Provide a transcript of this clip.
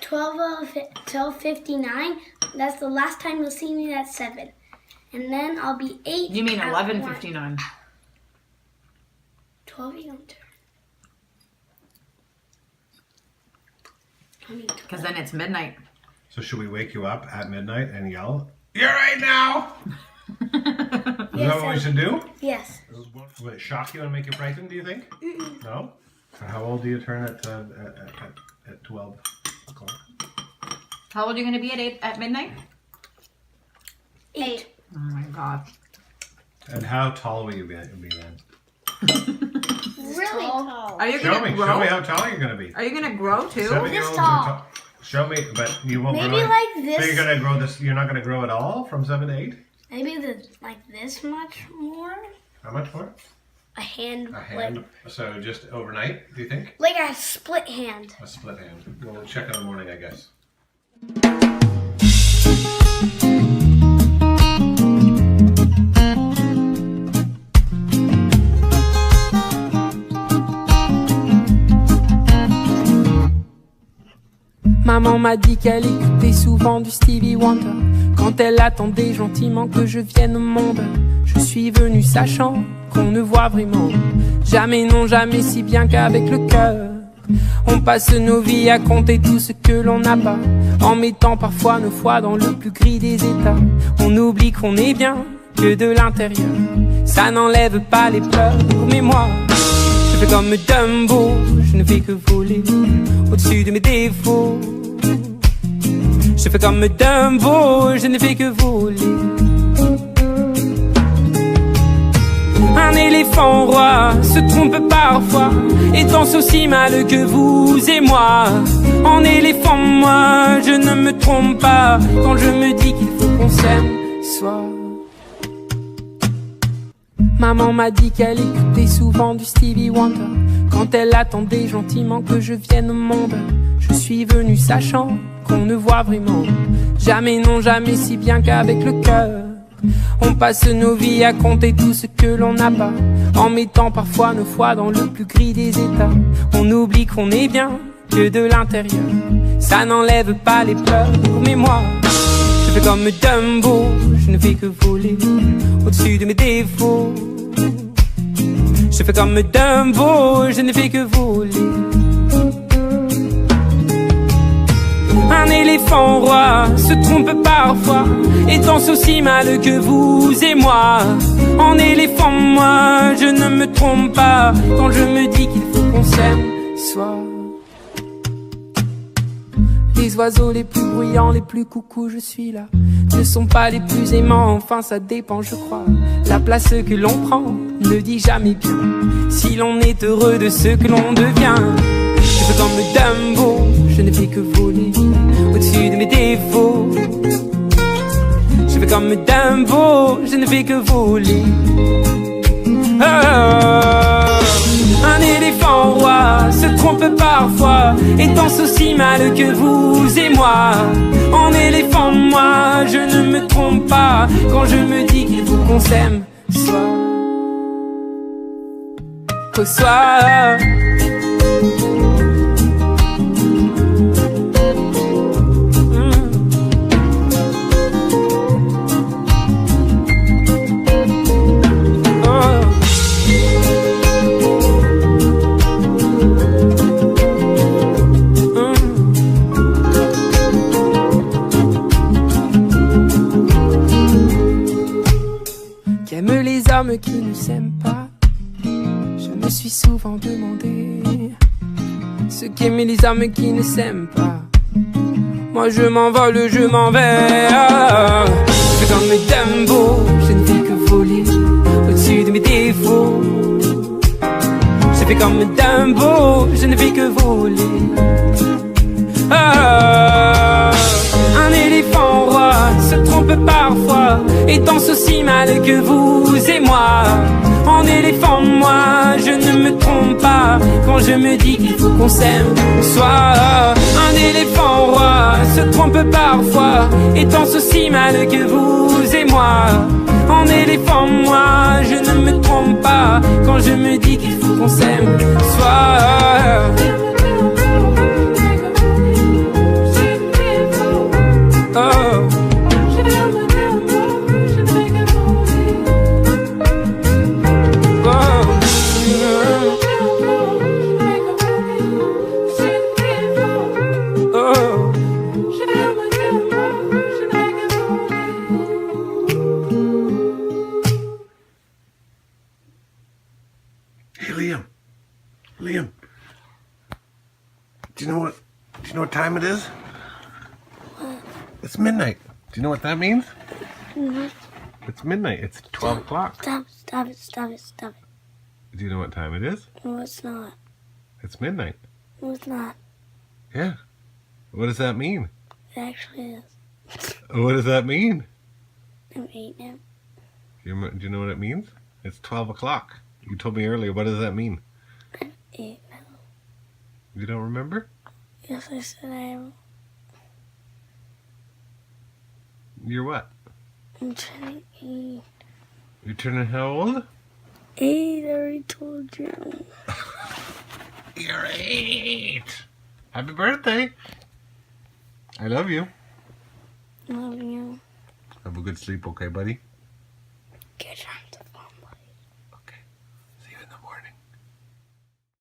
12:59. That's the last time you'll see me at 7. And then I'll be 8. You mean 11:59? 12 you don't turn. Because then it's midnight. So should we wake you up at midnight and yell, "You're right now"? Is that what we should do? Yes. Will it shock you and make you frightened, do you think? No? So how old do you turn at 12 o'clock? How old are you going to be at midnight? 8. Oh my God. And how tall will you be then? Really tall. Are you Show going to me grow? how tall you're going to be. Are you going to grow too? 7-year-olds tall. are tall. Show me, but you won't Maybe grow. like this. So you're going to grow this, you're not going to grow at all from 7 to 8? Maybe like this much more. How much more? A hand. A hand. So just overnight, do you think? Like a split hand. A split hand. We'll check in the morning, I guess. Maman m'a dit qu'elle écoutait souvent du Stevie Wonder. Quand elle attendait gentiment que je vienne au monde, je suis venu sachant qu'on ne voit vraiment jamais, non jamais, si bien qu'avec le cœur. On passe nos vies à compter tout ce que l'on n'a pas, en mettant parfois nos foi dans le plus gris des états. On oublie qu'on est bien que de l'intérieur, ça n'enlève pas les pleurs. Mais moi, je fais comme Dumbo, je ne fais que voler au-dessus de mes défauts. Je fais comme Dumbo, je ne fais que voler. Un éléphant roi se trompe parfois et danse aussi mal que vous et moi. En éléphant, moi, je ne me trompe pas quand je me dis qu'il faut qu'on s'aime soit. Maman m'a dit qu'elle écoutait souvent du Stevie Wonder. Quand elle attendait gentiment que je vienne au monde, je suis venu sachant qu'on ne voit vraiment jamais, non jamais, si bien qu'avec le cœur. On passe nos vies à compter tout ce que l'on n'a pas, en mettant parfois nos foi dans le plus gris des états. On oublie qu'on est bien que de l'intérieur, ça n'enlève pas les pleurs. Mais moi, je fais comme Dumbo, je ne fais que voler au-dessus de mes défauts. Je fais comme Dumbo, je ne fais que voler. Un éléphant roi se trompe parfois et danse aussi mal que vous et moi. En éléphant, moi, je ne me trompe pas quand je me dis qu'il faut qu'on s'aime soit. Les oiseaux les plus bruyants, les plus coucous, je suis là, ne sont pas les plus aimants, enfin ça dépend, je crois. La place que l'on prend ne dit jamais bien si l'on est heureux de ce que l'on devient. Je fais comme Dumbo, je ne fais que voler au-dessus de mes défauts. Je fais comme Dumbo, je ne fais que voler. Un éléphant roi se trompe parfois et danse aussi mal que vous et moi. En éléphant, moi, je ne me trompe pas quand je me dis qu'il faut qu'on s'aime soit. Qu'au soir. Qui ne s'aiment pas, je me suis souvent demandé ce qu'aimaient les âmes qui ne s'aiment pas. Moi je m'envole, je m'en vais. Je fais comme Dumbo, je ne fais que voler au-dessus de mes défauts. Je fais comme Dumbo, je ne fais que voler. Un éléphant roi se trompe parfois et danse aussi mal que vous et moi. En éléphant, moi, je ne me trompe pas quand je me dis qu'il faut qu'on s'aime soit. Un éléphant roi se trompe parfois et danse aussi mal que vous et moi. En éléphant, moi, je ne me trompe pas quand je me dis qu'il faut qu'on s'aime soit. you know what time it is? It's midnight. Do you know what that means? No. It's midnight. It's 12 o'clock. Stop it. Do you know what time it is? No, it's not. It's midnight. No, it's not. Yeah. What does that mean? It actually is. What does that mean? I'm 8 now. Do you know what it means? It's 12 o'clock. You told me earlier. What does that mean? I'm 8 now. You don't remember? Yes, I said I am. You're what? I'm turning 8. You're turning how old? 8, I already told you. You're 8. Happy birthday. I love you. Love you. Have a good sleep, okay, buddy?